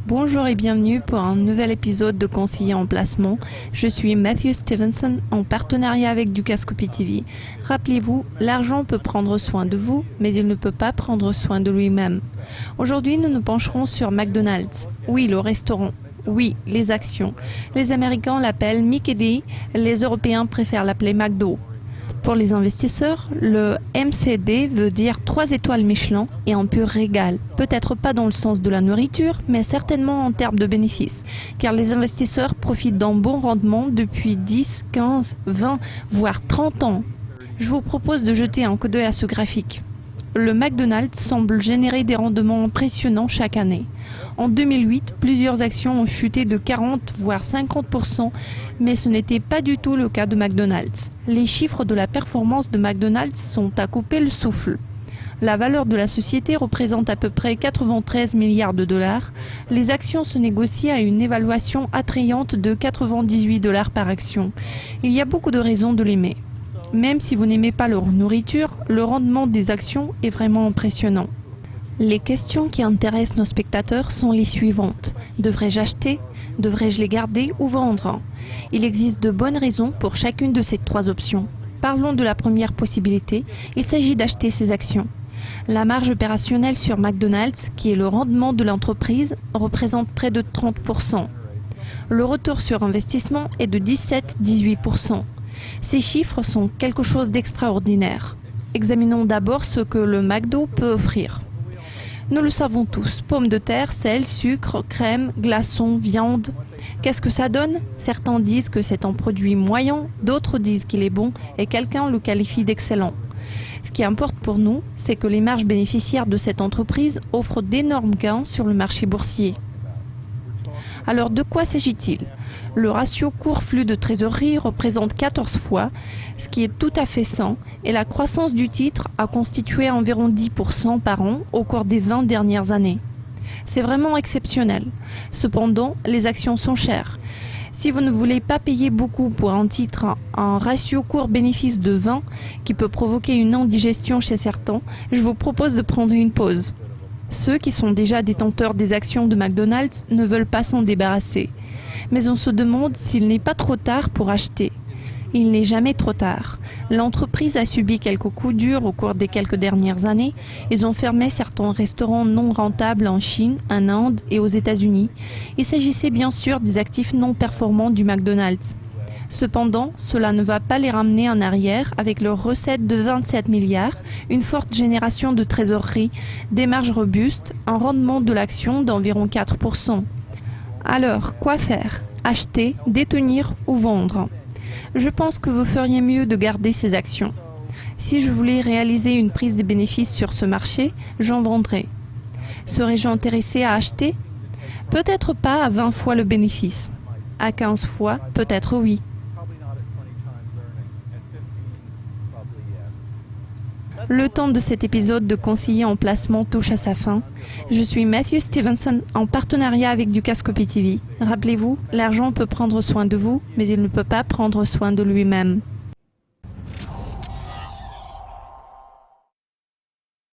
Bonjour et bienvenue pour un nouvel épisode de Conseiller en placement. Je suis Matthew Stevenson en partenariat avec Dukascopy TV. Rappelez-vous, l'argent peut prendre soin de vous, mais il ne peut pas prendre soin de lui-même. Aujourd'hui, nous nous pencherons sur McDonald's. Oui, le restaurant. Oui, les actions. Les Américains l'appellent Mickey D, les Européens préfèrent l'appeler McDo. Pour les investisseurs, le MCD veut dire 3 étoiles Michelin et un pur régal. Peut-être pas dans le sens de la nourriture, mais certainement en termes de bénéfices. Car les investisseurs profitent d'un bon rendement depuis 10, 15, 20, voire 30 ans. Je vous propose de jeter un coup d'œil à ce graphique. Le McDonald's semble générer des rendements impressionnants chaque année. En 2008, plusieurs actions ont chuté de 40 voire 50%, mais ce n'était pas du tout le cas de McDonald's. Les chiffres de la performance de McDonald's sont à couper le souffle. La valeur de la société représente à peu près 93 milliards de dollars. Les actions se négocient à une évaluation attrayante de 98 dollars par action. Il y a beaucoup de raisons de l'aimer. Même si vous n'aimez pas leur nourriture, le rendement des actions est vraiment impressionnant. Les questions qui intéressent nos spectateurs sont les suivantes. Devrais-je acheter? Devrais-je les garder ou vendre? Il existe de bonnes raisons pour chacune de ces 3 options. Parlons de la première possibilité, il s'agit d'acheter ces actions. La marge opérationnelle sur McDonald's, qui est le rendement de l'entreprise, représente près de 30%. Le retour sur investissement est de 17-18%. Ces chiffres sont quelque chose d'extraordinaire. Examinons d'abord ce que le McDo peut offrir. Nous le savons tous, pommes de terre, sel, sucre, crème, glaçons, viande. Qu'est-ce que ça donne? Certains disent que c'est un produit moyen, d'autres disent qu'il est bon et quelqu'un le qualifie d'excellent. Ce qui importe pour nous, c'est que les marges bénéficiaires de cette entreprise offrent d'énormes gains sur le marché boursier. Alors de quoi s'agit-il? Le ratio cours-flux de trésorerie représente 14 fois, ce qui est tout à fait sain, et la croissance du titre a constitué environ 10% par an au cours des 20 dernières années. C'est vraiment exceptionnel. Cependant, les actions sont chères. Si vous ne voulez pas payer beaucoup pour un titre, un ratio cours-bénéfice de 20, qui peut provoquer une indigestion chez certains, je vous propose de prendre une pause. Ceux qui sont déjà détenteurs des actions de McDonald's ne veulent pas s'en débarrasser. Mais on se demande s'il n'est pas trop tard pour acheter. Il n'est jamais trop tard. L'entreprise a subi quelques coups durs au cours des quelques dernières années. Ils ont fermé certains restaurants non rentables en Chine, en Inde et aux États-Unis. Il s'agissait bien sûr des actifs non performants du McDonald's. Cependant, cela ne va pas les ramener en arrière avec leurs recettes de 27 milliards, une forte génération de trésorerie, des marges robustes, un rendement de l'action d'environ 4%. Alors, quoi faire? Acheter, détenir ou vendre? Je pense que vous feriez mieux de garder ces actions. Si je voulais réaliser une prise de bénéfices sur ce marché, j'en vendrais. Serais-je intéressé à acheter? Peut-être pas à 20 fois le bénéfice. À 15 fois, peut-être oui. Le temps de cet épisode de Conseiller en placement touche à sa fin. Je suis Matthew Stevenson en partenariat avec Dukascopy TV. Rappelez-vous, l'argent peut prendre soin de vous, mais il ne peut pas prendre soin de lui-même.